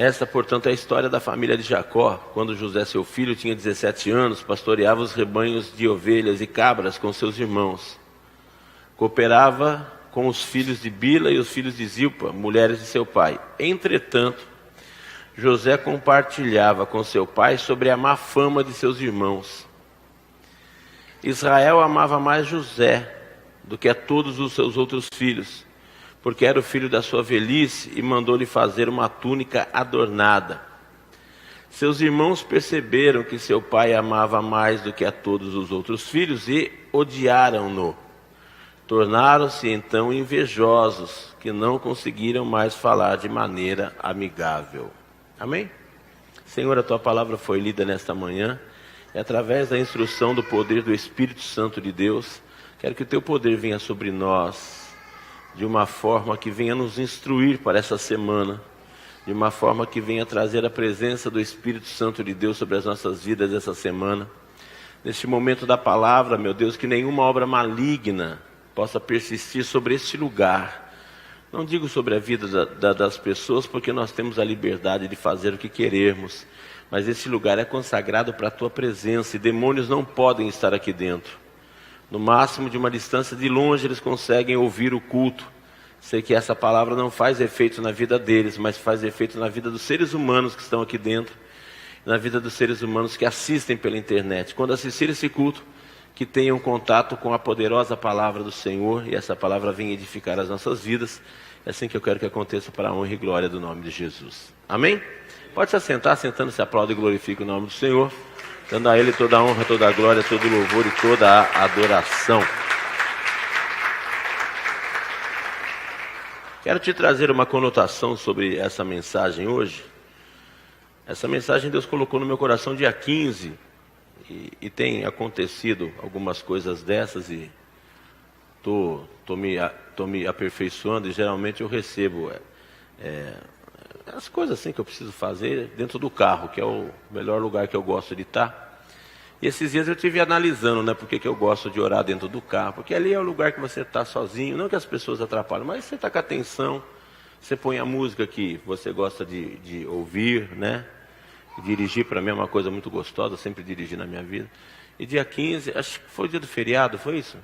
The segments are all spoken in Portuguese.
Esta, portanto, é a história da família de Jacó, quando José, seu filho, tinha 17 anos, pastoreava os rebanhos de ovelhas e cabras com seus irmãos. Cooperava com os filhos de Bila e os filhos de Zilpa, mulheres de seu pai. Entretanto, José compartilhava com seu pai sobre a má fama de seus irmãos. Israel amava mais José do que a todos os seus outros filhos, porque era o filho da sua velhice, e mandou-lhe fazer uma túnica adornada. Seus irmãos perceberam que seu pai amava mais do que a todos os outros filhos e odiaram-no. Tornaram-se então invejosos, que não conseguiram mais falar de maneira amigável. Amém? Senhor, a tua palavra foi lida nesta manhã, e através da instrução do poder do Espírito Santo de Deus, quero que o teu poder venha sobre nós, de uma forma que venha nos instruir para essa semana, de uma forma que venha trazer a presença do Espírito Santo de Deus sobre as nossas vidas essa semana. Neste momento da palavra, meu Deus, que nenhuma obra maligna possa persistir sobre este lugar. Não digo sobre a vida das pessoas, porque nós temos a liberdade de fazer o que queremos, mas esse lugar é consagrado para a tua presença, e demônios não podem estar aqui dentro. No máximo, de uma distância de longe, eles conseguem ouvir o culto. Sei que essa palavra não faz efeito na vida deles, mas faz efeito na vida dos seres humanos que estão aqui dentro, na vida dos seres humanos que assistem pela internet. Quando assistir esse culto, que tenham contato com a poderosa palavra do Senhor, e essa palavra venha edificar as nossas vidas. É assim que eu quero que aconteça, para a honra e glória do nome de Jesus. Amém? Pode se assentar, sentando, se aplaude e glorifique o nome do Senhor, dando a Ele toda a honra, toda a glória, todo o louvor e toda a adoração. Quero te trazer uma conotação sobre essa mensagem hoje. Essa mensagem Deus colocou no meu coração dia 15, e tem acontecido algumas coisas dessas, e tô me aperfeiçoando, e geralmente eu recebo as coisas assim que eu preciso fazer dentro do carro, que é o melhor lugar que eu gosto de estar. E esses dias eu estive analisando, né, por que eu gosto de orar dentro do carro, porque ali é o lugar que você está sozinho, não que as pessoas atrapalhem, mas você está com atenção, você põe a música que você gosta de ouvir, né? Dirigir para mim é uma coisa muito gostosa, eu sempre dirigi na minha vida. E dia 15, acho que foi o dia do feriado, foi isso?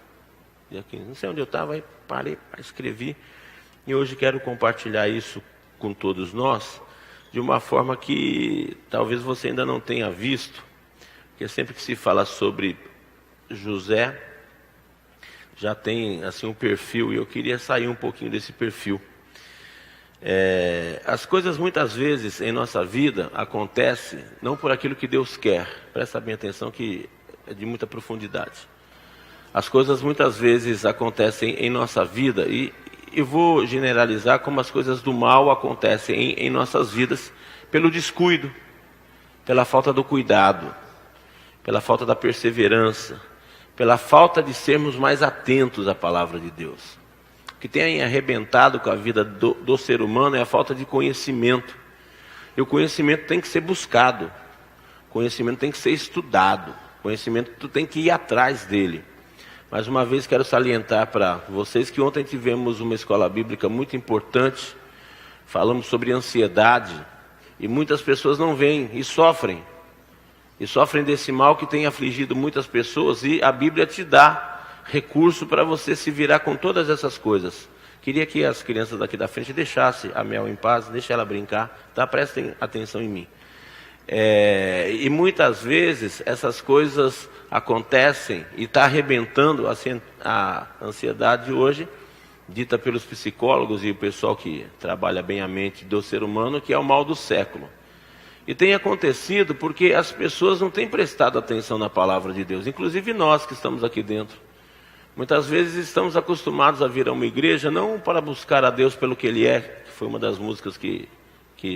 Dia 15, não sei onde eu estava, aí parei, escrevi, e hoje quero compartilhar isso com todos nós, de uma forma que talvez você ainda não tenha visto, porque sempre que se fala sobre José, já tem assim um perfil, e eu queria sair um pouquinho desse perfil. As coisas muitas vezes em nossa vida acontecem não por aquilo que Deus quer, presta bem atenção que é de muita profundidade. As coisas muitas vezes acontecem em nossa vida, e vou generalizar como as coisas do mal acontecem em nossas vidas, pelo descuido, pela falta do cuidado, pela falta da perseverança, pela falta de sermos mais atentos à palavra de Deus. O que tem arrebentado com a vida do ser humano é a falta de conhecimento. E o conhecimento tem que ser buscado, o conhecimento tem que ser estudado, o conhecimento tu tem que ir atrás dele. Mais uma vez quero salientar para vocês que ontem tivemos uma escola bíblica muito importante, falamos sobre ansiedade, e muitas pessoas não veem e sofrem desse mal que tem afligido muitas pessoas, e a Bíblia te dá recurso para você se virar com todas essas coisas. Queria que as crianças daqui da frente deixassem a Mel em paz, deixem ela brincar, tá? Prestem atenção em mim. E muitas vezes essas coisas acontecem e está arrebentando a ansiedade hoje, dita pelos psicólogos e o pessoal que trabalha bem a mente do ser humano, que é o mal do século. E tem acontecido porque as pessoas não têm prestado atenção na palavra de Deus, inclusive nós que estamos aqui dentro. Muitas vezes estamos acostumados a vir a uma igreja não para buscar a Deus pelo que Ele é, que foi uma das músicas que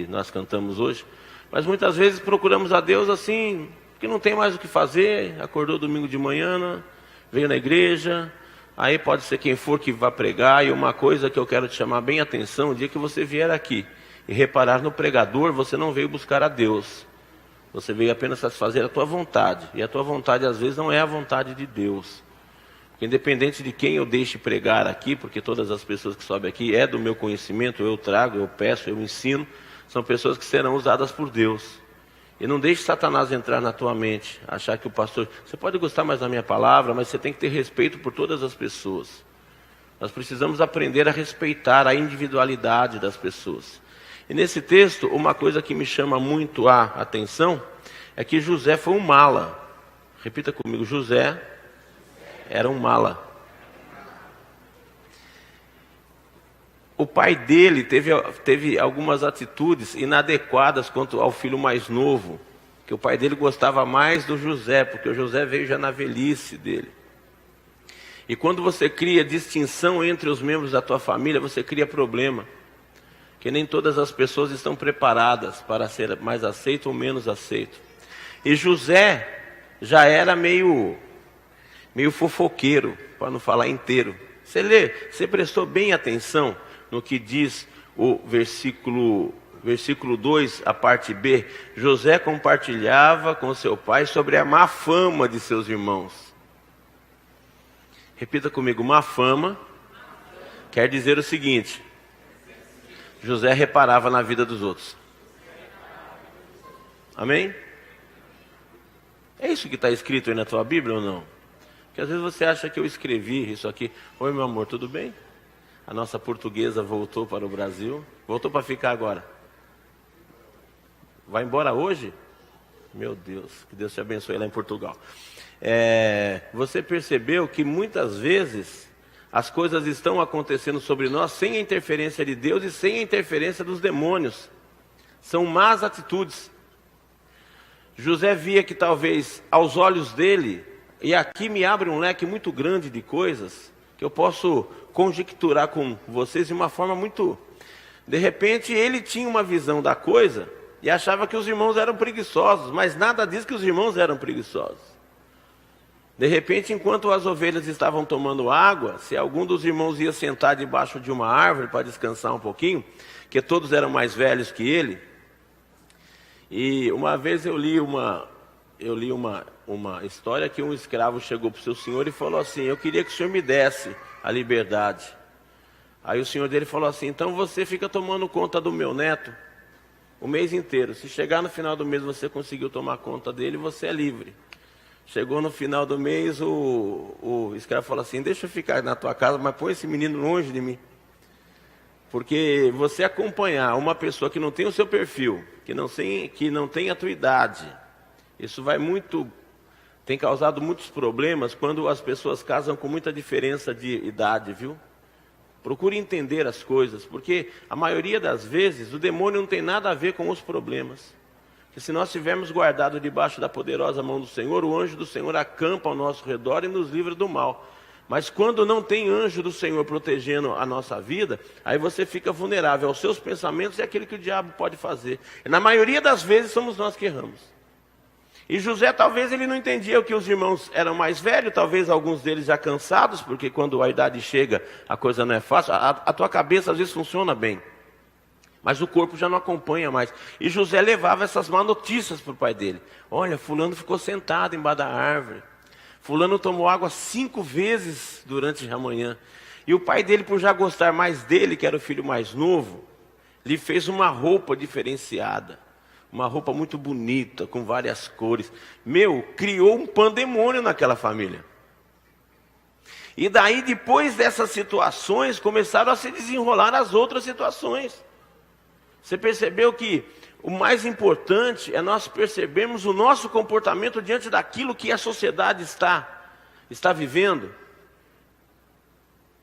nós cantamos hoje, mas muitas vezes procuramos a Deus assim, que não tem mais o que fazer, acordou domingo de manhã, veio na igreja, aí pode ser quem for que vá pregar. E uma coisa que eu quero te chamar bem a atenção, o dia que você vier aqui e reparar no pregador, você não veio buscar a Deus, você veio apenas satisfazer a tua vontade, e a tua vontade às vezes não é a vontade de Deus. Independente de quem eu deixe pregar aqui, porque todas as pessoas que sobem aqui é do meu conhecimento, eu trago, eu peço, eu ensino. São pessoas que serão usadas por Deus. E não deixe Satanás entrar na tua mente, achar que o pastor... Você pode gostar mais da minha palavra, mas você tem que ter respeito por todas as pessoas. Nós precisamos aprender a respeitar a individualidade das pessoas. E nesse texto, uma coisa que me chama muito a atenção é que José foi um mala. Repita comigo, José era um mala. O pai dele teve algumas atitudes inadequadas quanto ao filho mais novo, que o pai dele gostava mais do José, porque o José veio já na velhice dele. E quando você cria distinção entre os membros da tua família, você cria problema, que nem todas as pessoas estão preparadas para ser mais aceito ou menos aceito. E José já era meio fofoqueiro, para não falar inteiro. Você prestou bem atenção no que diz o versículo 2, a parte B. José compartilhava com seu pai sobre a má fama de seus irmãos. Repita comigo, má fama quer dizer o seguinte: José reparava na vida dos outros. Amém? É isso que está escrito aí na tua Bíblia ou não? Porque às vezes você acha que eu escrevi isso aqui. Oi, meu amor, tudo bem? A nossa portuguesa voltou para o Brasil. Voltou para ficar agora. Vai embora hoje? Meu Deus, que Deus te abençoe lá em Portugal. Você percebeu que muitas vezes as coisas estão acontecendo sobre nós sem a interferência de Deus e sem a interferência dos demônios. São más atitudes. José via que talvez aos olhos dele, e aqui me abre um leque muito grande de coisas, que eu posso conjecturar com vocês de uma forma muito... De repente ele tinha uma visão da coisa e achava que os irmãos eram preguiçosos, mas nada diz que os irmãos eram preguiçosos. De repente, enquanto as ovelhas estavam tomando água, se algum dos irmãos ia sentar debaixo de uma árvore para descansar um pouquinho, que todos eram mais velhos que ele, e uma vez eu li uma história que um escravo chegou para o seu senhor e falou assim: eu queria que o senhor me desse a liberdade. Aí o senhor dele falou assim: então você fica tomando conta do meu neto o mês inteiro. Se chegar no final do mês você conseguiu tomar conta dele, você é livre. Chegou no final do mês, o escravo falou assim: deixa eu ficar na tua casa, mas põe esse menino longe de mim. Porque você acompanhar uma pessoa que não tem o seu perfil, que não tem a tua idade, isso tem causado muitos problemas quando as pessoas casam com muita diferença de idade, viu? Procure entender as coisas, porque a maioria das vezes o demônio não tem nada a ver com os problemas. Porque se nós estivermos guardados debaixo da poderosa mão do Senhor, o anjo do Senhor acampa ao nosso redor e nos livra do mal. Mas quando não tem anjo do Senhor protegendo a nossa vida, aí você fica vulnerável aos seus pensamentos e àquilo que o diabo pode fazer. E na maioria das vezes somos nós que erramos. E José talvez ele não entendia que os irmãos eram mais velhos, talvez alguns deles já cansados, porque quando a idade chega a coisa não é fácil. A tua cabeça às vezes funciona bem, mas o corpo já não acompanha mais. E José levava essas má notícias para o pai dele. Olha, fulano ficou sentado embaixo da árvore. Fulano tomou água 5 vezes durante a manhã. E o pai dele, por já gostar mais dele, que era o filho mais novo, lhe fez uma roupa diferenciada. Uma roupa muito bonita, com várias cores. Criou um pandemônio naquela família. E daí, depois dessas situações, começaram a se desenrolar as outras situações. Você percebeu que o mais importante é nós percebermos o nosso comportamento diante daquilo que a sociedade está vivendo.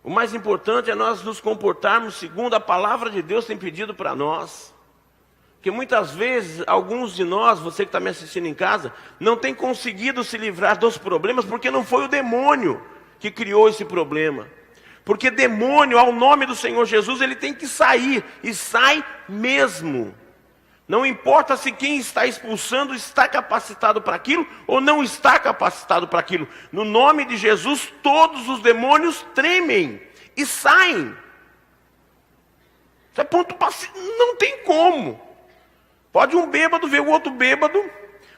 O mais importante é nós nos comportarmos segundo a palavra de Deus tem pedido para nós. Porque muitas vezes, alguns de nós, você que está me assistindo em casa, não tem conseguido se livrar dos problemas, porque não foi o demônio que criou esse problema. Porque demônio, ao nome do Senhor Jesus, ele tem que sair, e sai mesmo. Não importa se quem está expulsando está capacitado para aquilo, ou não está capacitado para aquilo. No nome de Jesus, todos os demônios tremem e saem. Isso é ponto passivo, não tem como. Pode um bêbado ver o outro bêbado,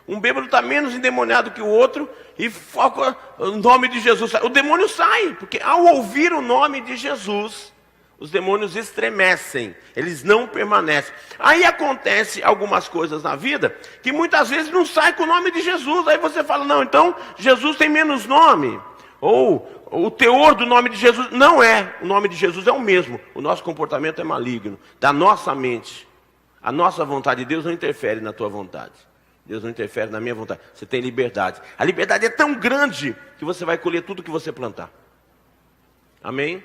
um bêbado está menos endemoniado que o outro, e foca o nome de Jesus. O demônio sai, porque ao ouvir o nome de Jesus, os demônios estremecem, eles não permanecem. Aí acontece algumas coisas na vida que muitas vezes não sai com o nome de Jesus. Aí você fala, não, então Jesus tem menos nome. Ou o teor do nome de Jesus não é, o nome de Jesus é o mesmo. O nosso comportamento é maligno, da nossa mente. A nossa vontade, Deus não interfere na tua vontade. Deus não interfere na minha vontade. Você tem liberdade. A liberdade é tão grande que você vai colher tudo que você plantar. Amém?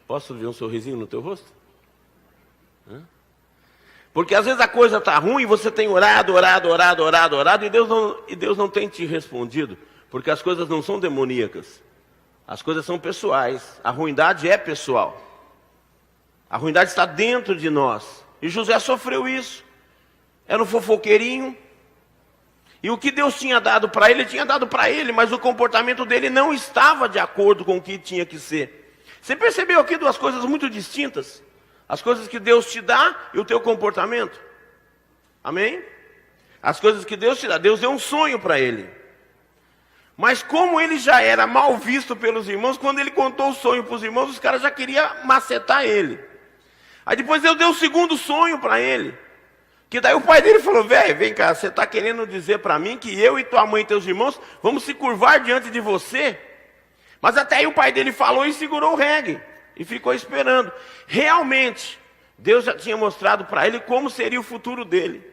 Posso ver um sorrisinho no teu rosto? Porque às vezes a coisa está ruim e você tem orado e Deus não tem te respondido. Porque as coisas não são demoníacas. As coisas são pessoais. A ruindade é pessoal. A ruindade está dentro de nós. E José sofreu isso. Era um fofoqueirinho. E o que Deus tinha dado para ele, tinha dado para ele, mas o comportamento dele não estava de acordo com o que tinha que ser. Você percebeu aqui duas coisas muito distintas? As coisas que Deus te dá e o teu comportamento. Amém? As coisas que Deus te dá. Deus deu um sonho para ele. Mas como ele já era mal visto pelos irmãos, quando ele contou o sonho para os irmãos, os caras já queriam macetar ele. Aí depois Deus deu o segundo sonho para ele. Que daí o pai dele falou, velho, vem cá, você está querendo dizer para mim que eu e tua mãe e teus irmãos vamos se curvar diante de você? Mas até aí o pai dele falou e segurou o reggae. E ficou esperando. Realmente, Deus já tinha mostrado para ele como seria o futuro dele.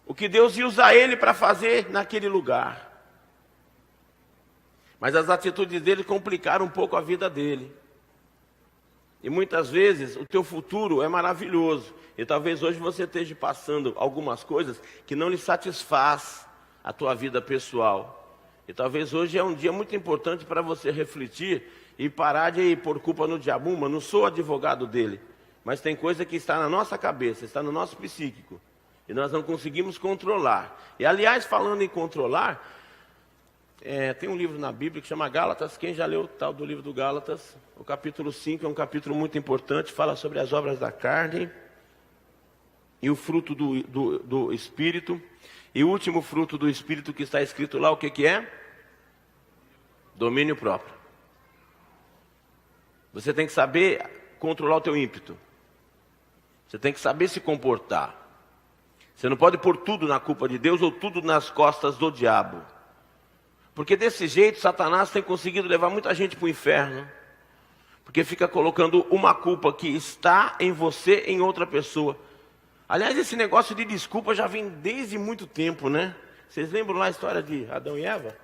O que Deus ia usar ele para fazer naquele lugar. Mas as atitudes dele complicaram um pouco a vida dele. E muitas vezes o teu futuro é maravilhoso. E talvez hoje você esteja passando algumas coisas que não lhe satisfaz a tua vida pessoal. E talvez hoje é um dia muito importante para você refletir e parar de pôr culpa no diabo. Mas não sou advogado dele. Mas tem coisa que está na nossa cabeça, está no nosso psíquico. E nós não conseguimos controlar. E aliás, falando em controlar, tem um livro na Bíblia que chama Gálatas. Quem já leu o tal do livro do Gálatas? O capítulo 5 é um capítulo muito importante. Fala sobre as obras da carne e o fruto do Espírito. E o último fruto do Espírito que está escrito lá, o que é? Domínio próprio. Você tem que saber controlar o teu ímpeto. Você tem que saber se comportar. Você não pode pôr tudo na culpa de Deus ou tudo nas costas do diabo. Porque desse jeito, Satanás tem conseguido levar muita gente para o inferno. Porque fica colocando uma culpa que está em você, em outra pessoa. Aliás, esse negócio de desculpa já vem desde muito tempo, né? Vocês lembram lá a história de Adão e Eva?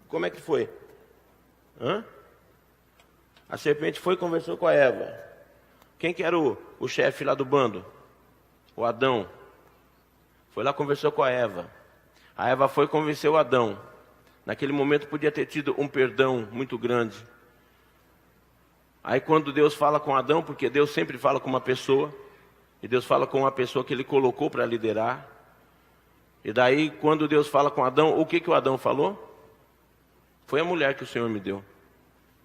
Como é que foi? A serpente foi e conversou com a Eva. Quem que era o chefe lá do bando? O Adão. Foi lá, conversou com a Eva. A Eva foi e convenceu o Adão. Naquele momento podia ter tido um perdão muito grande. Aí quando Deus fala com Adão, porque Deus sempre fala com uma pessoa, e Deus fala com uma pessoa que Ele colocou para liderar. E daí quando Deus fala com Adão, o que o Adão falou? Foi a mulher que o Senhor me deu.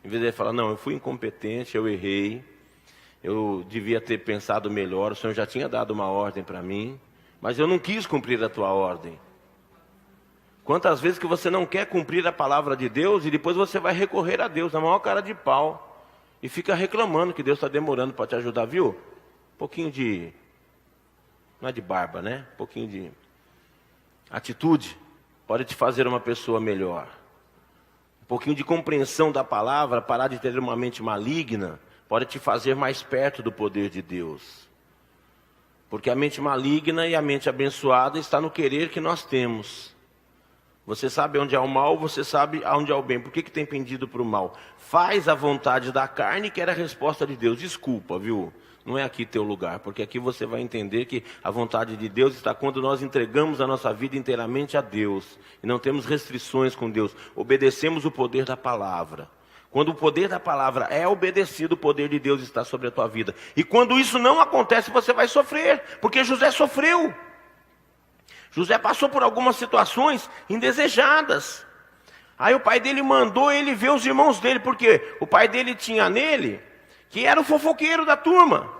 Em vez de ele falar, não, eu fui incompetente, eu errei, eu devia ter pensado melhor, o Senhor já tinha dado uma ordem para mim, mas eu não quis cumprir a tua ordem. Quantas vezes que você não quer cumprir a palavra de Deus e depois você vai recorrer a Deus, na maior cara de pau, e fica reclamando que Deus está demorando para te ajudar, viu? Um pouquinho de, não é de barba, né? Um pouquinho de atitude pode te fazer uma pessoa melhor. Um pouquinho de compreensão da palavra, parar de ter uma mente maligna, pode te fazer mais perto do poder de Deus. Porque a mente maligna e a mente abençoada está no querer que nós temos. Você sabe onde é o mal, você sabe onde é o bem. Por que tem pendido para o mal? Faz a vontade da carne, que era a resposta de Deus. Desculpa, viu? Não é aqui teu lugar, porque aqui você vai entender que a vontade de Deus está quando nós entregamos a nossa vida inteiramente a Deus. E não temos restrições com Deus. Obedecemos o poder da palavra. Quando o poder da palavra é obedecido, o poder de Deus está sobre a tua vida. E quando isso não acontece, você vai sofrer. Porque José sofreu. José passou por algumas situações indesejadas. Aí o pai dele mandou ele ver os irmãos dele, porque o pai dele tinha nele, que era o fofoqueiro da turma.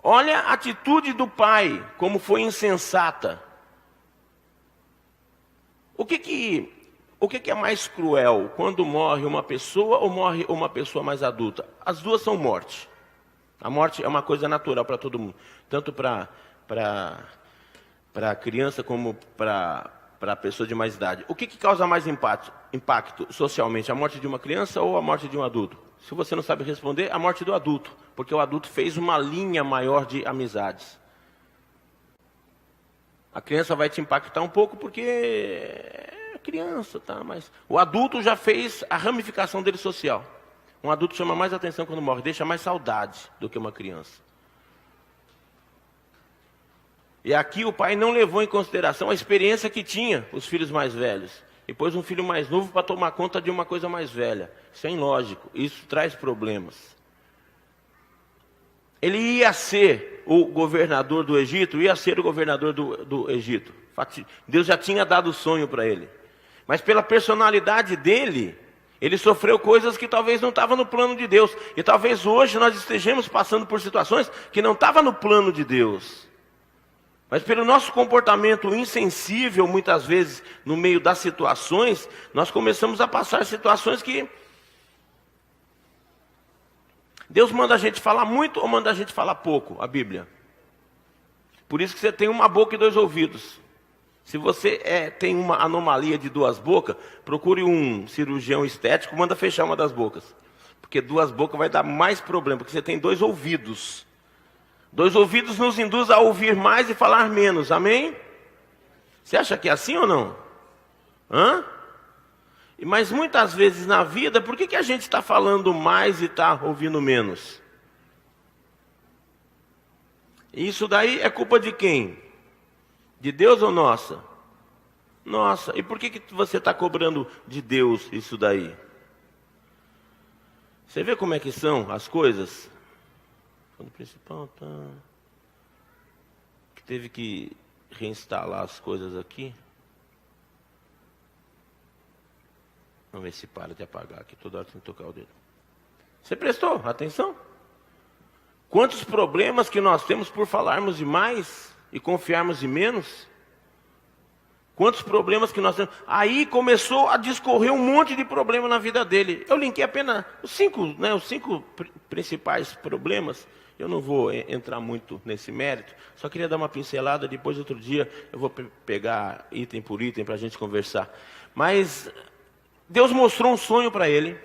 Olha a atitude do pai, como foi insensata. O que O que é mais cruel? Quando morre uma pessoa ou morre uma pessoa mais adulta? As duas são morte. A morte é uma coisa natural para todo mundo. Tanto para a criança como para a pessoa de mais idade. O que causa mais impacto socialmente? A morte de uma criança ou a morte de um adulto? Se você não sabe responder, a morte do adulto. Porque o adulto fez uma linha maior de amizades. A criança vai te impactar um pouco porque é criança, tá? Mas o adulto já fez a ramificação dele social. Um adulto chama mais atenção quando morre, deixa mais saudade do que uma criança. E aqui o pai não levou em consideração a experiência que tinha os filhos mais velhos. E pôs um filho mais novo para tomar conta de uma coisa mais velha. Isso é ilógico, isso traz problemas. Ele ia ser o governador do Egito, ia ser o governador do Egito. Deus já tinha dado o sonho para ele. Mas pela personalidade dele, ele sofreu coisas que talvez não estavam no plano de Deus. E talvez hoje nós estejamos passando por situações que não estavam no plano de Deus. Mas pelo nosso comportamento insensível, muitas vezes, no meio das situações, nós começamos a passar situações que Deus manda a gente falar muito ou manda a gente falar pouco, a Bíblia. Por isso que você tem uma boca e dois ouvidos. Se você tem uma anomalia de duas bocas, procure um cirurgião estético, manda fechar uma das bocas. Porque duas bocas vai dar mais problema, porque você tem dois ouvidos. Dois ouvidos nos induz a ouvir mais e falar menos, amém? Você acha que é assim ou não? Mas muitas vezes na vida, por que a gente está falando mais e está ouvindo menos? Isso daí é culpa de quem? De Deus ou nossa? Nossa, e por que você está cobrando de Deus isso daí? Você vê como é que são as coisas? O principal tá... que teve que reinstalar as coisas aqui. Vamos ver se para de apagar aqui, toda hora tem que tocar o dedo. Você prestou atenção? Quantos problemas que nós temos por falarmos demais e confiarmos em menos? Quantos problemas que nós temos? Aí começou a discorrer um monte de problema na vida dele. Eu linkei apenas os cinco principais problemas. Eu não vou entrar muito nesse mérito, só queria dar uma pincelada, depois outro dia eu vou pegar item por item para a gente conversar. Mas Deus mostrou um sonho para ele.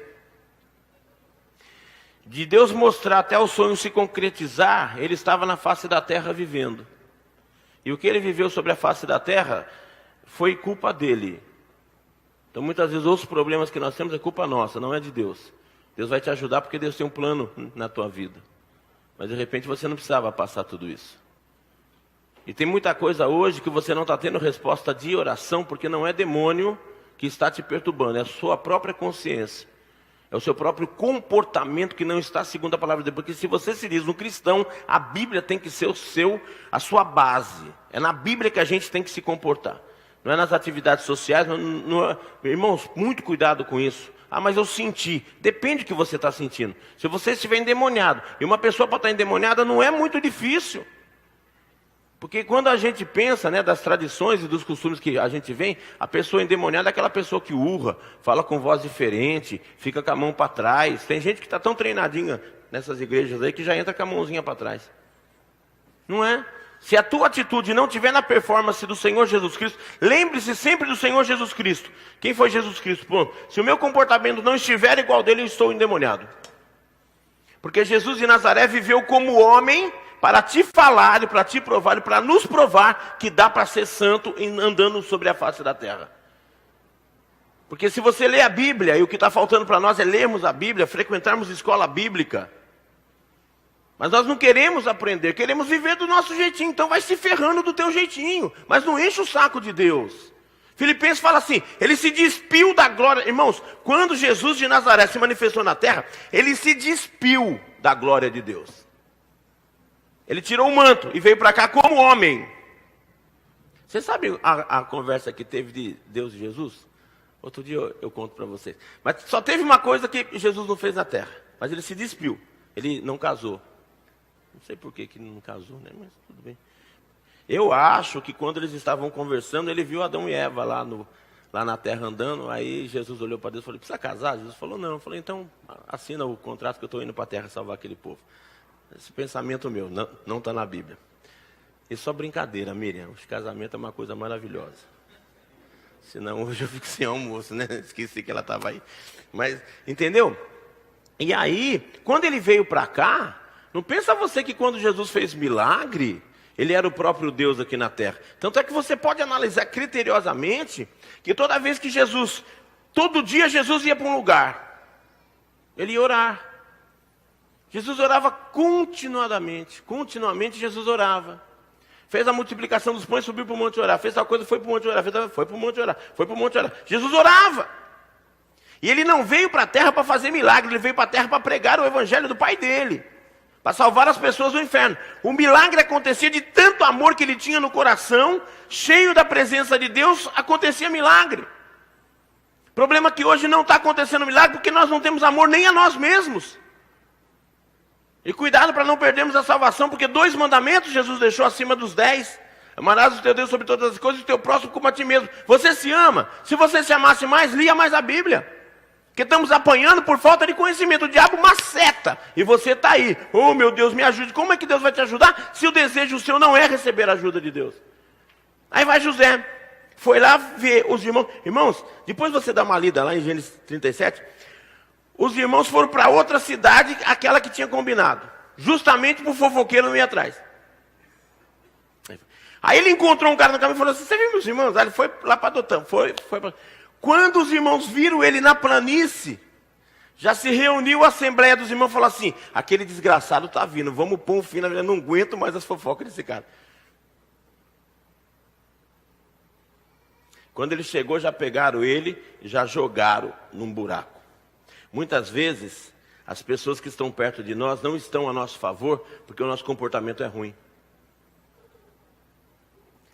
De Deus mostrar até o sonho se concretizar, ele estava na face da terra vivendo. E o que ele viveu sobre a face da terra foi culpa dele. Então muitas vezes os problemas que nós temos é culpa nossa, não é de Deus. Deus vai te ajudar porque Deus tem um plano na tua vida. Mas de repente você não precisava passar tudo isso. E tem muita coisa hoje que você não está tendo resposta de oração, porque não é demônio que está te perturbando, é a sua própria consciência. É o seu próprio comportamento que não está segundo a palavra de Deus. Porque se você se diz um cristão, a Bíblia tem que ser a sua base. É na Bíblia que a gente tem que se comportar. Não é nas atividades sociais. Irmãos, muito cuidado com isso. Mas eu senti. Depende do que você está sentindo. Se você estiver endemoniado, e uma pessoa para estar endemoniada não é muito difícil. Porque quando a gente pensa, das tradições e dos costumes que a gente vem, a pessoa endemoniada é aquela pessoa que urra, fala com voz diferente, fica com a mão para trás. Tem gente que está tão treinadinha nessas igrejas aí que já entra com a mãozinha para trás. Não é? Se a tua atitude não estiver na performance do Senhor Jesus Cristo, lembre-se sempre do Senhor Jesus Cristo. Quem foi Jesus Cristo? Pô, se o meu comportamento não estiver igual dele, eu estou endemoniado. Porque Jesus de Nazaré viveu como homem para te falar, para te provar, para nos provar que dá para ser santo andando sobre a face da terra. Porque se você lê a Bíblia, e o que está faltando para nós é lermos a Bíblia, frequentarmos escola bíblica. Mas nós não queremos aprender, queremos viver do nosso jeitinho. Então vai se ferrando do teu jeitinho, mas não enche o saco de Deus. Filipenses fala assim, ele se despiu da glória. Irmãos, quando Jesus de Nazaré se manifestou na terra, ele se despiu da glória de Deus. Ele tirou o manto e veio para cá como homem. Você sabe a conversa que teve de Deus e Jesus? Outro dia eu conto para vocês. Mas só teve uma coisa que Jesus não fez na terra. Mas ele se despiu. Ele não casou. Não sei por que não casou, né? Mas tudo bem. Eu acho que quando eles estavam conversando, ele viu Adão e Eva lá na terra andando, aí Jesus olhou para Deus e falou, precisa casar? Jesus falou, não. Eu falei, então assina o contrato que eu estou indo para a terra salvar aquele povo. Esse pensamento meu, não está na Bíblia. Isso é só brincadeira, Miriam. O casamento é uma coisa maravilhosa. Senão hoje eu fico sem almoço, né? Esqueci que ela estava aí. Mas, entendeu? E aí, quando ele veio para cá, não pensa você que quando Jesus fez milagre, ele era o próprio Deus aqui na terra. Tanto é que você pode analisar criteriosamente que toda vez que Jesus, todo dia Jesus ia para um lugar, ele ia orar. Jesus orava continuamente Jesus orava. Fez a multiplicação dos pães, subiu para o monte orar. Fez tal coisa, foi para o monte orar. Foi para o monte orar. Foi para o monte orar. Jesus orava. E ele não veio para a terra para fazer milagre. Ele veio para a terra para pregar o evangelho do Pai dele. Para salvar as pessoas do inferno. O milagre acontecia de tanto amor que ele tinha no coração. Cheio da presença de Deus, acontecia milagre. O problema é que hoje não está acontecendo milagre porque nós não temos amor nem a nós mesmos. E cuidado para não perdermos a salvação, porque 2 mandamentos Jesus deixou acima dos 10. Amarás o teu Deus sobre todas as coisas e o teu próximo como a ti mesmo. Você se ama? Se você se amasse mais, lia mais a Bíblia. Porque estamos apanhando por falta de conhecimento. O diabo maceta. E você está aí. Oh meu Deus, me ajude. Como é que Deus vai te ajudar se o desejo seu não é receber a ajuda de Deus? Aí vai José. Foi lá ver os irmãos. Irmãos, depois você dá uma lida lá em Gênesis 37... Os irmãos foram para outra cidade, aquela que tinha combinado. Justamente para o fofoqueiro não ir atrás. Aí ele encontrou um cara no caminho e falou assim, você viu meus irmãos? Aí ele foi lá para Dotã. Quando os irmãos viram ele na planície, já se reuniu a assembleia dos irmãos e falou assim, aquele desgraçado está vindo, vamos pôr um fim na vida, não aguento mais as fofocas desse cara. Quando ele chegou, já pegaram ele e já jogaram num buraco. Muitas vezes, as pessoas que estão perto de nós não estão a nosso favor, porque o nosso comportamento é ruim.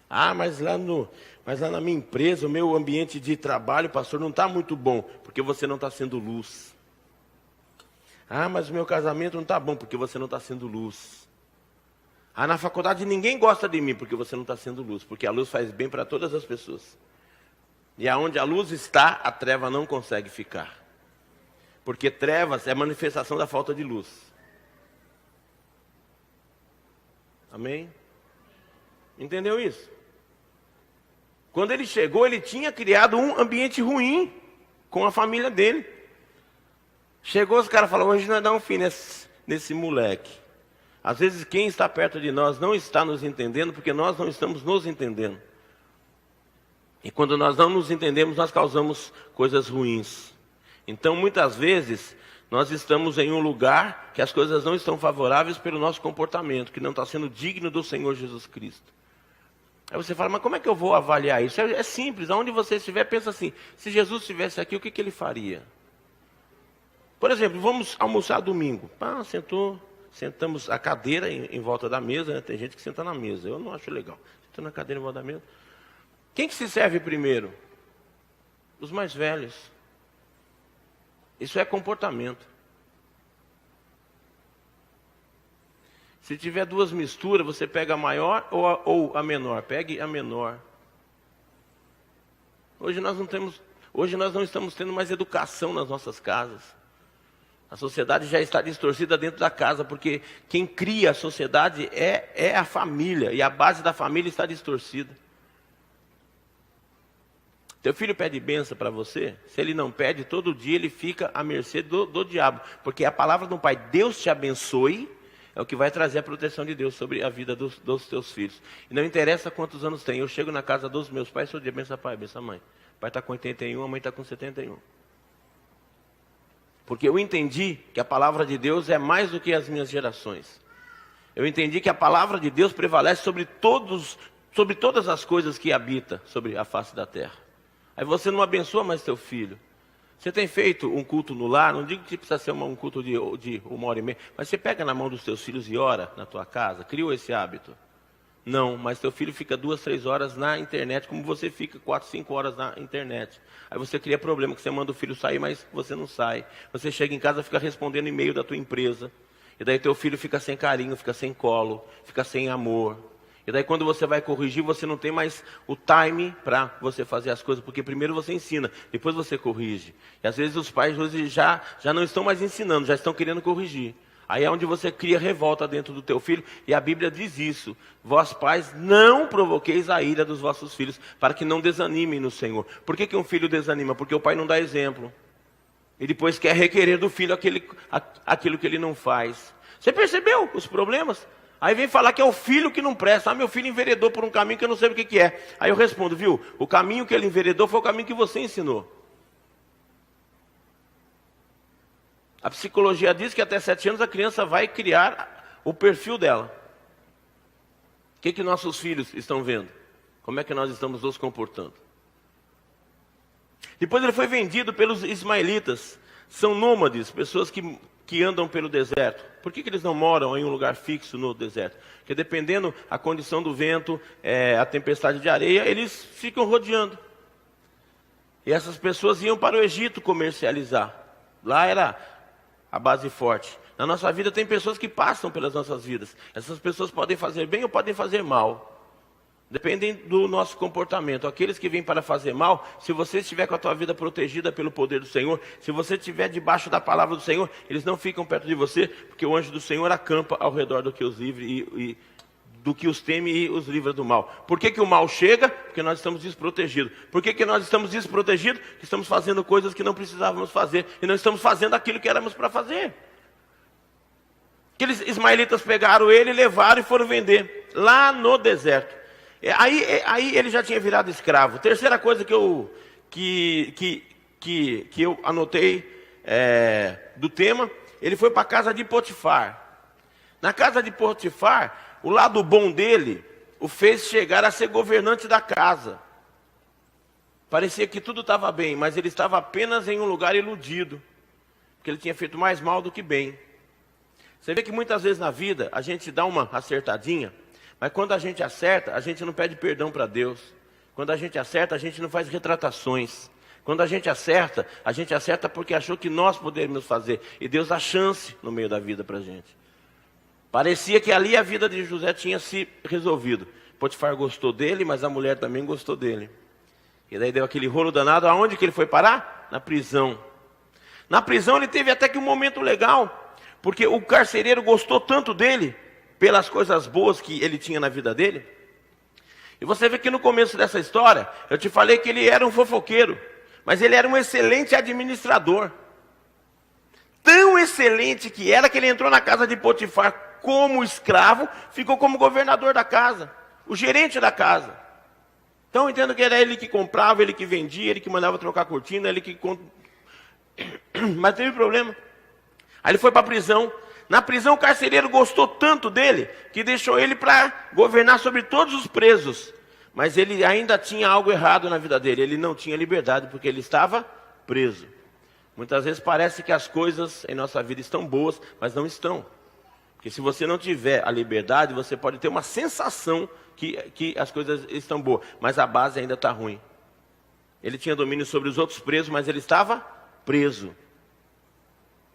Mas lá na minha empresa, o meu ambiente de trabalho, pastor, não está muito bom, porque você não está sendo luz. Mas o meu casamento não está bom, porque você não está sendo luz. Na faculdade ninguém gosta de mim, porque você não está sendo luz, porque a luz faz bem para todas as pessoas. E aonde a luz está, a treva não consegue ficar. Porque trevas é manifestação da falta de luz. Amém? Entendeu isso? Quando ele chegou, ele tinha criado um ambiente ruim com a família dele. Chegou, os caras falaram, hoje nós damos um fim nesse moleque. Às vezes quem está perto de nós não está nos entendendo, porque nós não estamos nos entendendo. E quando nós não nos entendemos, nós causamos coisas ruins. Então, muitas vezes, nós estamos em um lugar que as coisas não estão favoráveis pelo nosso comportamento, que não está sendo digno do Senhor Jesus Cristo. Aí você fala, mas como é que eu vou avaliar isso? É simples, aonde você estiver, pensa assim, se Jesus estivesse aqui, o que ele faria? Por exemplo, vamos almoçar domingo. Sentamos a cadeira em volta da mesa, né? Tem gente que senta na mesa, eu não acho legal. Senta na cadeira em volta da mesa. Quem que se serve primeiro? Os mais velhos. Isso é comportamento. Se tiver 2 misturas, você pega a maior ou a menor. Pegue a menor. Hoje nós não estamos tendo mais educação nas nossas casas. A sociedade já está distorcida dentro da casa, porque quem cria a sociedade é a família, e a base da família está distorcida. Teu filho pede bênção para você, se ele não pede, todo dia ele fica à mercê do diabo. Porque a palavra do Pai, Deus te abençoe, é o que vai trazer a proteção de Deus sobre a vida dos teus filhos. E não interessa quantos anos tem, eu chego na casa dos meus pais, todo dia, benção pai, benção mãe. O pai está com 81, a mãe está com 71. Porque eu entendi que a palavra de Deus é mais do que as minhas gerações. Eu entendi que a palavra de Deus prevalece sobre todas as coisas que habita sobre a face da terra. Aí você não abençoa mais teu filho. Você tem feito um culto no lar, não digo que precisa ser um culto de 1h30, mas você pega na mão dos teus filhos e ora na tua casa, criou esse hábito? Não, mas teu filho fica 2, 3 horas na internet, como você fica 4, 5 horas na internet. Aí você cria problema, que você manda o filho sair, mas você não sai. Você chega em casa e fica respondendo e-mail da tua empresa. E daí teu filho fica sem carinho, fica sem colo, fica sem amor. E daí quando você vai corrigir, você não tem mais o time para você fazer as coisas, porque primeiro você ensina, depois você corrige. E às vezes os pais hoje já não estão mais ensinando, já estão querendo corrigir. Aí é onde você cria revolta dentro do teu filho, e a Bíblia diz isso: vós pais não provoqueis a ira dos vossos filhos, para que não desanimem no Senhor. Por que um filho desanima? Porque o pai não dá exemplo. E depois quer requerer do filho aquilo que ele não faz. Você percebeu os problemas? Aí vem falar que é o filho que não presta. Meu filho enveredou por um caminho que eu não sei o que é. Aí eu respondo, viu? O caminho que ele enveredou foi o caminho que você ensinou. A psicologia diz que até 7 anos a criança vai criar o perfil dela. O que nossos filhos estão vendo? Como é que nós estamos nos comportando? Depois ele foi vendido pelos ismaelitas. São nômades, pessoas que andam pelo deserto. Por que eles não moram em um lugar fixo no deserto? Porque dependendo da condição do vento, a tempestade de areia, eles ficam rodeando. E essas pessoas iam para o Egito comercializar. Lá era a base forte. Na nossa vida tem pessoas que passam pelas nossas vidas. Essas pessoas podem fazer bem ou podem fazer mal. Dependem do nosso comportamento. Aqueles que vêm para fazer mal, se você estiver com a tua vida protegida pelo poder do Senhor, se você estiver debaixo da palavra do Senhor, eles não ficam perto de você, porque o anjo do Senhor acampa ao redor do que os livre e do que os teme e os livra do mal. Por que o mal chega? Porque nós estamos desprotegidos. Por que nós estamos desprotegidos? Porque estamos fazendo coisas que não precisávamos fazer e não estamos fazendo aquilo que éramos para fazer. Aqueles ismaelitas pegaram ele, levaram e foram vender lá no deserto. Aí ele já tinha virado escravo. Terceira coisa que eu anotei do tema, ele foi para a casa de Potifar. Na casa de Potifar, o lado bom dele o fez chegar a ser governante da casa. Parecia que tudo estava bem, mas ele estava apenas em um lugar iludido, porque ele tinha feito mais mal do que bem. Você vê que muitas vezes na vida a gente dá uma acertadinha, mas quando a gente acerta, a gente não pede perdão para Deus. Quando a gente acerta, a gente não faz retratações. Quando a gente acerta porque achou que nós poderíamos fazer. E Deus dá chance no meio da vida para a gente. Parecia que ali a vida de José tinha se resolvido. Potifar gostou dele, mas a mulher também gostou dele. E daí deu aquele rolo danado. Aonde que ele foi parar? Na prisão. Na prisão ele teve até que um momento legal, porque o carcereiro gostou tanto dele, pelas coisas boas que ele tinha na vida dele. E você vê que no começo dessa história, eu te falei que ele era um fofoqueiro, mas ele era um excelente administrador. Tão excelente que era que ele entrou na casa de Potifar como escravo, ficou como governador da casa, o gerente da casa. Então eu entendo que era ele que comprava, ele que vendia, ele que mandava trocar cortina, ele que... Mas teve problema. Aí ele foi para a prisão. Na prisão o carcereiro gostou tanto dele, que deixou ele para governar sobre todos os presos. Mas ele ainda tinha algo errado na vida dele. Ele não tinha liberdade, porque ele estava preso. Muitas vezes parece que as coisas em nossa vida estão boas, mas não estão. Porque se você não tiver a liberdade, você pode ter uma sensação que as coisas estão boas, mas a base ainda está ruim. Ele tinha domínio sobre os outros presos, mas ele estava preso.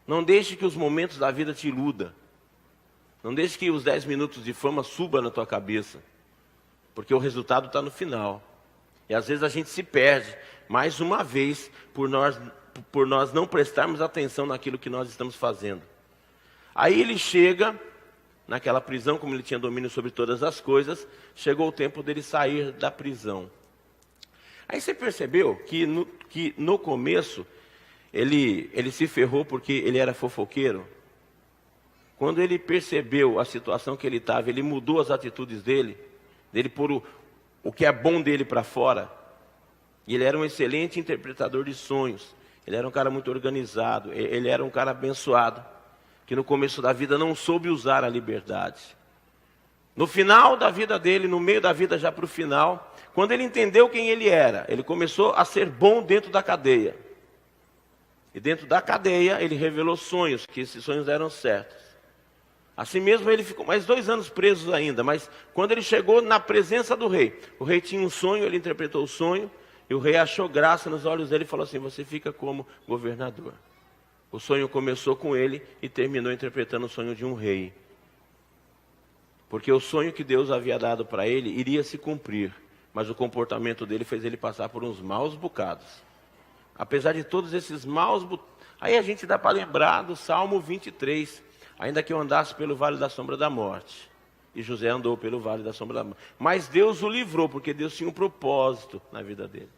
Não deixe que os momentos da vida te iludam. Não deixe que os 10 minutos de fama subam na tua cabeça. Porque o resultado está no final. E às vezes a gente se perde, mais uma vez, por nós não prestarmos atenção naquilo que nós estamos fazendo. Aí ele chega naquela prisão, como ele tinha domínio sobre todas as coisas, chegou o tempo dele sair da prisão. Aí você percebeu que no começo... Ele se ferrou porque ele era fofoqueiro. Quando ele percebeu a situação que ele estava, ele mudou as atitudes dele pôr o que é bom dele para fora. E ele era um excelente interpretador de sonhos. Ele era um cara muito organizado. Ele era um cara abençoado, que no começo da vida não soube usar a liberdade. No final da vida dele, no meio da vida já para o final, quando ele entendeu quem ele era, ele começou a ser bom dentro da cadeia. E dentro da cadeia, ele revelou sonhos, que esses sonhos eram certos. Assim mesmo, ele ficou mais 2 anos preso ainda, mas quando ele chegou na presença do rei, o rei tinha um sonho, ele interpretou o sonho, e o rei achou graça nos olhos dele e falou assim: você fica como governador. O sonho começou com ele e terminou interpretando o sonho de um rei. Porque o sonho que Deus havia dado para ele iria se cumprir, mas o comportamento dele fez ele passar por uns maus bocados. Apesar de todos esses maus bocados, aí a gente dá para lembrar do Salmo 23, ainda que eu andasse pelo vale da sombra da morte. E José andou pelo vale da sombra da morte. Mas Deus o livrou, porque Deus tinha um propósito na vida dele.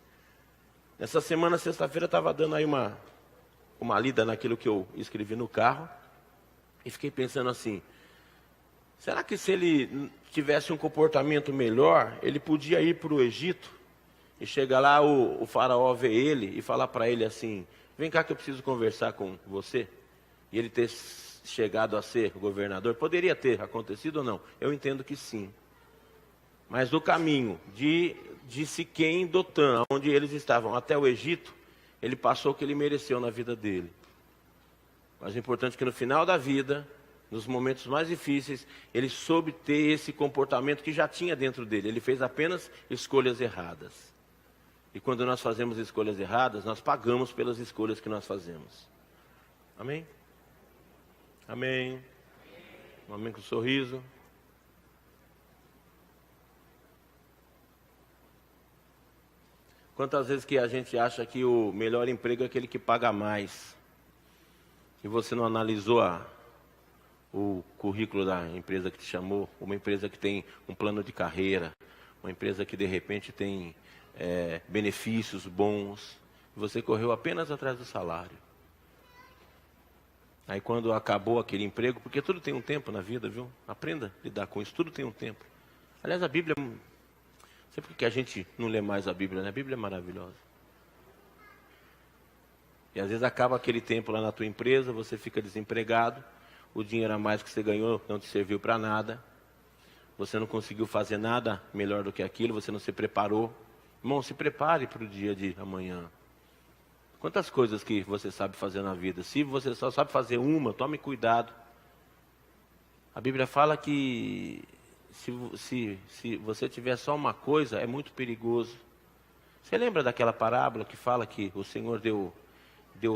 Nessa semana, sexta-feira, eu estava dando aí uma lida naquilo que eu escrevi no carro. E fiquei pensando assim, será que se ele tivesse um comportamento melhor, ele podia ir para o Egito? E chega lá, o faraó vê ele e falar para ele assim, vem cá que eu preciso conversar com você. E ele ter chegado a ser governador, poderia ter acontecido ou não? Eu entendo que sim. Mas no caminho de Siquém, Dotã, onde eles estavam, até o Egito, ele passou o que ele mereceu na vida dele. Mas o importante é que no final da vida, nos momentos mais difíceis, ele soube ter esse comportamento que já tinha dentro dele. Ele fez apenas escolhas erradas. E quando nós fazemos escolhas erradas, nós pagamos pelas escolhas que nós fazemos. Amém? Amém. Um amém com sorriso. Quantas vezes que a gente acha que o melhor emprego é aquele que paga mais? E você não analisou o currículo da empresa que te chamou? Uma empresa que tem um plano de carreira, uma empresa que de repente tem benefícios bons. E você correu apenas atrás do salário. Aí quando acabou aquele emprego, porque tudo tem um tempo na vida, viu? Aprenda a lidar com isso, tudo tem um tempo. Aliás, a Bíblia, não sei por que a gente não lê mais a Bíblia, né? A Bíblia é maravilhosa. E às vezes acaba aquele tempo lá na tua empresa, você fica desempregado, o dinheiro a mais que você ganhou não te serviu para nada, você não conseguiu fazer nada melhor do que aquilo, você não se preparou. Irmão, se prepare para o dia de amanhã. Quantas coisas que você sabe fazer na vida? Se você só sabe fazer uma, tome cuidado. A Bíblia fala que se você tiver só uma coisa, é muito perigoso. Você lembra daquela parábola que fala que o Senhor deu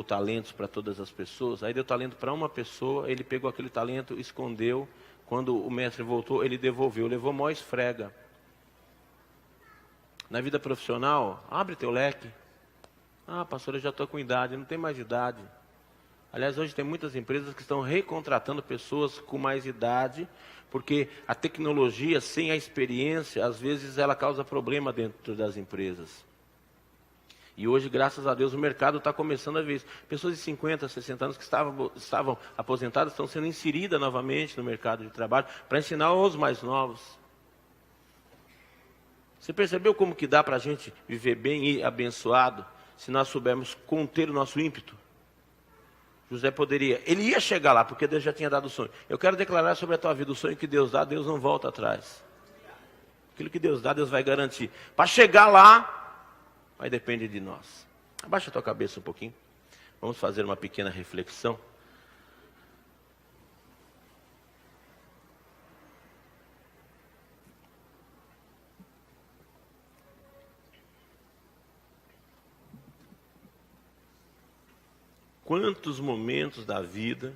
talentos para todas as pessoas? Aí deu talento para uma pessoa, ele pegou aquele talento, escondeu. Quando o mestre voltou, ele devolveu, levou maior esfrega. Na vida profissional, abre teu leque. Ah, pastor, eu já estou com idade, não tem mais idade. Aliás, hoje tem muitas empresas que estão recontratando pessoas com mais idade, porque a tecnologia, sem a experiência, às vezes ela causa problema dentro das empresas. E hoje, graças a Deus, o mercado está começando a ver isso. Pessoas de 50, 60 anos que estavam aposentadas estão sendo inseridas novamente no mercado de trabalho para ensinar os mais novos. Você percebeu como que dá para a gente viver bem e abençoado? Se nós soubermos conter o nosso ímpeto? José poderia, ele ia chegar lá, porque Deus já tinha dado o sonho. Eu quero declarar sobre a tua vida, o sonho que Deus dá, Deus não volta atrás. Aquilo que Deus dá, Deus vai garantir. Para chegar lá, vai depender de nós. Abaixa a tua cabeça um pouquinho. Vamos fazer uma pequena reflexão. Quantos momentos da vida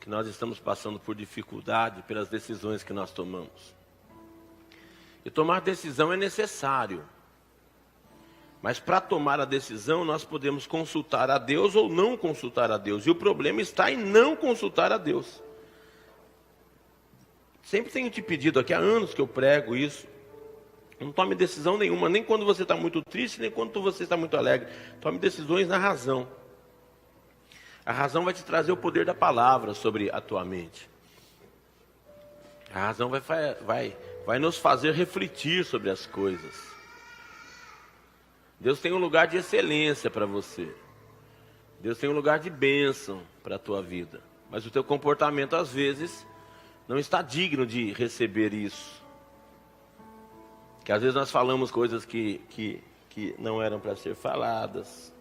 que nós estamos passando por dificuldade pelas decisões que nós tomamos. E tomar decisão é necessário. Mas para tomar a decisão nós podemos consultar a Deus ou não consultar a Deus. E o problema está em não consultar a Deus. Sempre tenho te pedido aqui, há anos que eu prego isso. Não tome decisão nenhuma, nem quando você está muito triste, nem quando você está muito alegre. Tome decisões na razão. A razão vai te trazer o poder da palavra sobre a tua mente. A razão vai nos fazer refletir sobre as coisas. Deus tem um lugar de excelência para você. Deus tem um lugar de bênção para a tua vida. Mas o teu comportamento, às vezes, não está digno de receber isso. Que às vezes nós falamos coisas que não eram para ser faladas.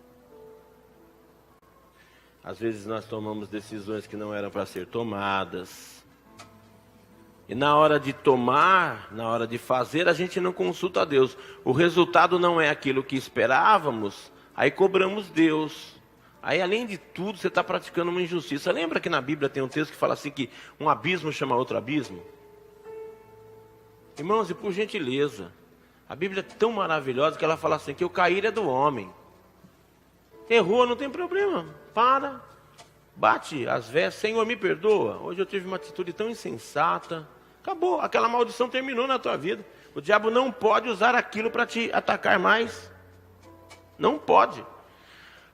Às vezes nós tomamos decisões que não eram para ser tomadas. E na hora de tomar, na hora de fazer, a gente não consulta a Deus. O resultado não é aquilo que esperávamos, aí cobramos Deus. Aí, além de tudo, você está praticando uma injustiça. Lembra que na Bíblia tem um texto que fala assim que um abismo chama outro abismo? Irmãos, e por gentileza, a Bíblia é tão maravilhosa que ela fala assim, que o cair é do homem. Errou, não tem problema. Para, bate as vestes, Senhor, me perdoa. Hoje eu tive uma atitude tão insensata. Acabou, aquela maldição terminou na tua vida. O diabo não pode usar aquilo para te atacar mais. Não pode.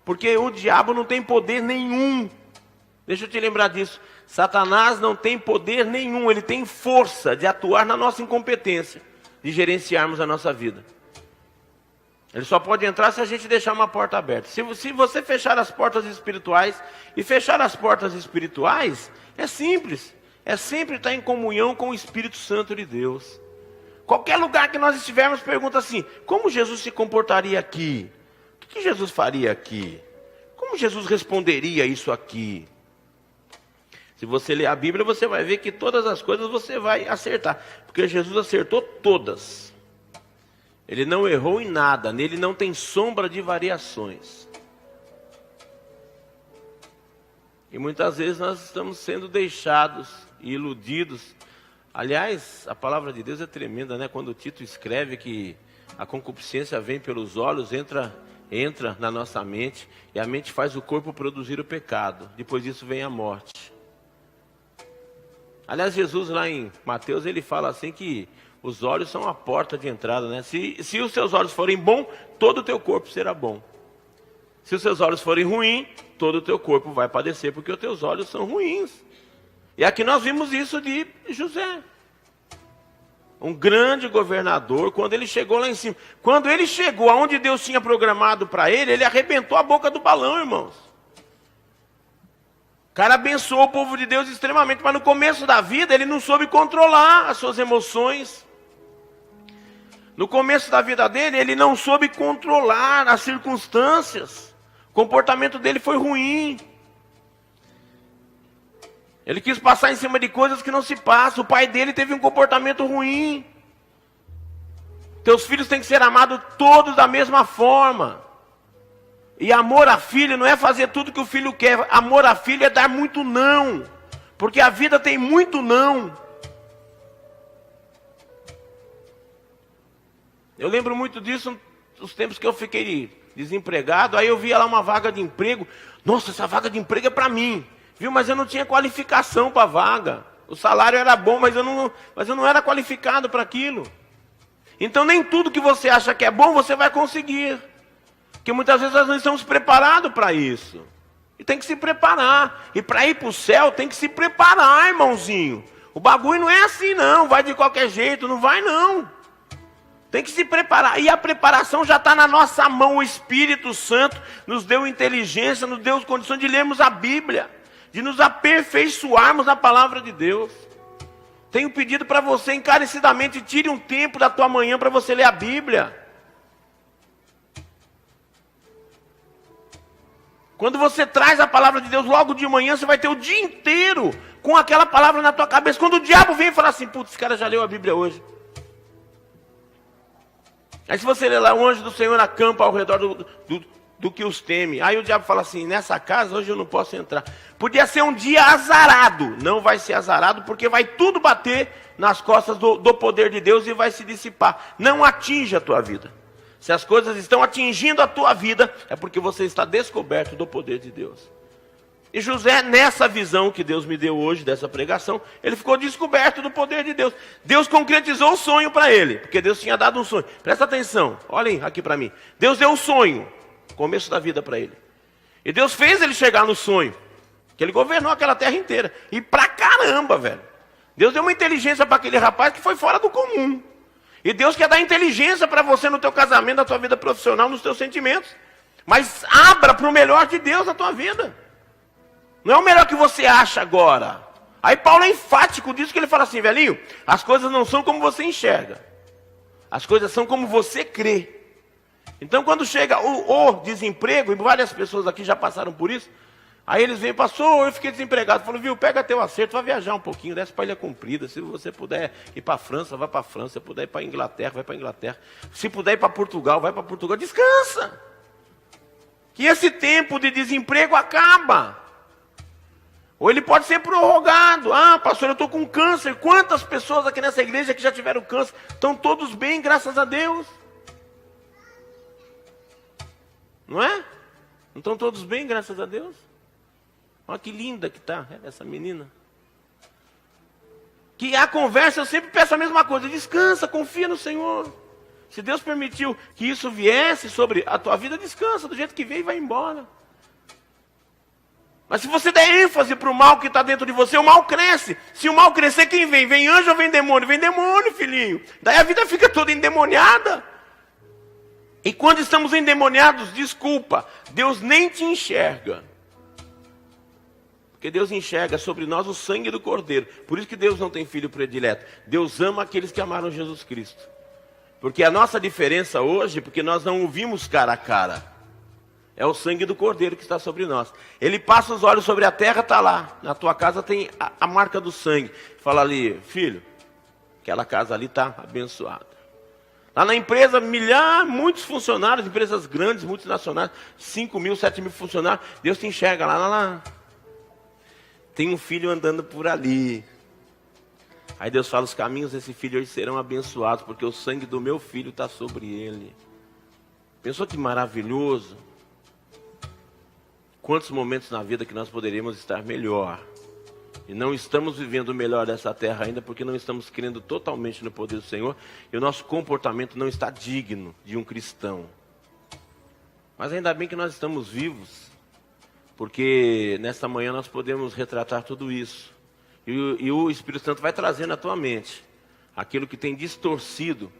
Porque o diabo não tem poder nenhum. Deixa eu te lembrar disso. Satanás não tem poder nenhum. Ele tem força de atuar na nossa incompetência, de gerenciarmos a nossa vida. Ele só pode entrar se a gente deixar uma porta aberta. Se você fechar as portas espirituais, e fechar as portas espirituais é simples. É sempre estar em comunhão com o Espírito Santo de Deus. Qualquer lugar que nós estivermos, pergunta assim, como Jesus se comportaria aqui? O que Jesus faria aqui? Como Jesus responderia isso aqui? Se você ler a Bíblia, você vai ver que todas as coisas você vai acertar. Porque Jesus acertou todas. Ele não errou em nada, nele não tem sombra de variações. E muitas vezes nós estamos sendo deixados e iludidos. Aliás, a palavra de Deus é tremenda, né? Quando o Tito escreve que a concupiscência vem pelos olhos, entra na nossa mente, e a mente faz o corpo produzir o pecado. Depois disso vem a morte. Aliás, Jesus lá em Mateus, ele fala assim que os olhos são a porta de entrada, né? Se os seus olhos forem bons, todo o teu corpo será bom. Se os seus olhos forem ruins, todo o teu corpo vai padecer, porque os teus olhos são ruins. E aqui nós vimos isso de José. Um grande governador, quando ele chegou lá em cima. Quando ele chegou aonde Deus tinha programado para ele, ele arrebentou a boca do balão, irmãos. O cara abençoou o povo de Deus extremamente, mas no começo da vida ele não soube controlar as suas emoções. No começo da vida dele, ele não soube controlar as circunstâncias. O comportamento dele foi ruim. Ele quis passar em cima de coisas que não se passam. O pai dele teve um comportamento ruim. Teus filhos têm que ser amados todos da mesma forma. E amor a filho não é fazer tudo que o filho quer. Amor a filho é dar muito não. Porque a vida tem muito não. Eu lembro muito disso nos tempos que eu fiquei desempregado. Aí eu via lá uma vaga de emprego. Nossa, essa vaga de emprego é para mim. Viu? Mas eu não tinha qualificação para a vaga. O salário era bom, mas eu não era qualificado para aquilo. Então nem tudo que você acha que é bom, você vai conseguir. Porque muitas vezes nós não estamos preparados para isso. E tem que se preparar. E para ir para o céu tem que se preparar, irmãozinho. O bagulho não é assim não, vai de qualquer jeito, não vai não. Tem que se preparar. E a preparação já está na nossa mão. O Espírito Santo nos deu inteligência, nos deu condições de lermos a Bíblia. De nos aperfeiçoarmos na palavra de Deus. Tenho pedido para você encarecidamente, tire um tempo da tua manhã para você ler a Bíblia. Quando você traz a palavra de Deus logo de manhã, você vai ter o dia inteiro com aquela palavra na tua cabeça. Quando o diabo vem e fala assim, putz, esse cara já leu a Bíblia hoje. Aí se você ler lá, o anjo do Senhor acampa ao redor do que os teme. Aí o diabo fala assim, nessa casa hoje eu não posso entrar. Podia ser um dia azarado. Não vai ser azarado porque vai tudo bater nas costas do poder de Deus e vai se dissipar. Não atinge a tua vida. Se as coisas estão atingindo a tua vida, é porque você está descoberto do poder de Deus. E José, nessa visão que Deus me deu hoje, dessa pregação, ele ficou descoberto do poder de Deus. Deus concretizou o sonho para ele, porque Deus tinha dado um sonho. Presta atenção, olhem aqui para mim. Deus deu um sonho, começo da vida para ele. E Deus fez ele chegar no sonho, que ele governou aquela terra inteira. E pra caramba, velho. Deus deu uma inteligência para aquele rapaz que foi fora do comum. E Deus quer dar inteligência para você no teu casamento, na tua vida profissional, nos teus sentimentos. Mas abra para o melhor de Deus na tua vida. Não é o melhor que você acha agora. Aí Paulo é enfático disso, que ele fala assim, velhinho, as coisas não são como você enxerga. As coisas são como você crê. Então quando chega o desemprego, e várias pessoas aqui já passaram por isso, aí eles vêm, pastor, eu fiquei desempregado. Falou, viu, pega teu acerto, vai viajar um pouquinho, desce para Ilha Comprida. Se você puder ir para a França, vai para a França. Se puder ir para a Inglaterra, vai para a Inglaterra. Se puder ir para Portugal, vai para Portugal. Descansa. que esse tempo de desemprego acaba. Ou ele pode ser prorrogado. Ah, pastor, eu estou com câncer. Quantas pessoas aqui nessa igreja que já tiveram câncer? Estão todos bem, graças a Deus. Não é? Não estão todos bem, graças a Deus? Olha que linda que está essa menina. Que a conversa, eu sempre peço a mesma coisa. Descansa, confia no Senhor. Se Deus permitiu que isso viesse sobre a tua vida, descansa do jeito que veio e vai embora. Mas se você der ênfase para o mal que está dentro de você, o mal cresce. Se o mal crescer, quem vem? Vem anjo ou vem demônio? Vem demônio, filhinho. Daí a vida fica toda endemoniada. E quando estamos endemoniados, desculpa, Deus nem te enxerga. Porque Deus enxerga sobre nós o sangue do Cordeiro. Por isso que Deus não tem filho predileto. Deus ama aqueles que amaram Jesus Cristo. Porque a nossa diferença hoje, porque nós não o vimos cara a cara. É o sangue do Cordeiro que está sobre nós. Ele passa os olhos sobre a terra, está lá. Na tua casa tem a marca do sangue. Fala ali, filho, aquela casa ali está abençoada. Lá na empresa, muitos funcionários, empresas grandes, multinacionais, 5 mil, 7 mil funcionários. Deus te enxerga lá. Tem um filho andando por ali. Aí Deus fala, os caminhos desse filho hoje serão abençoados, porque o sangue do meu filho está sobre ele. Pensou que maravilhoso? Quantos momentos na vida que nós poderíamos estar melhor. E não estamos vivendo o melhor dessa terra ainda, porque não estamos crendo totalmente no poder do Senhor. E o nosso comportamento não está digno de um cristão. Mas ainda bem que nós estamos vivos. Porque nesta manhã nós podemos retratar tudo isso. E o Espírito Santo vai trazer na tua mente aquilo que tem distorcido,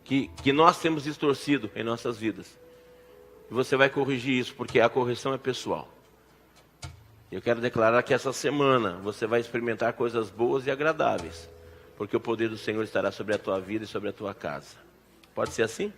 que nós temos distorcido em nossas vidas. E você vai corrigir isso, porque a correção é pessoal. Eu quero declarar que essa semana você vai experimentar coisas boas e agradáveis, porque o poder do Senhor estará sobre a tua vida e sobre a tua casa. Pode ser assim?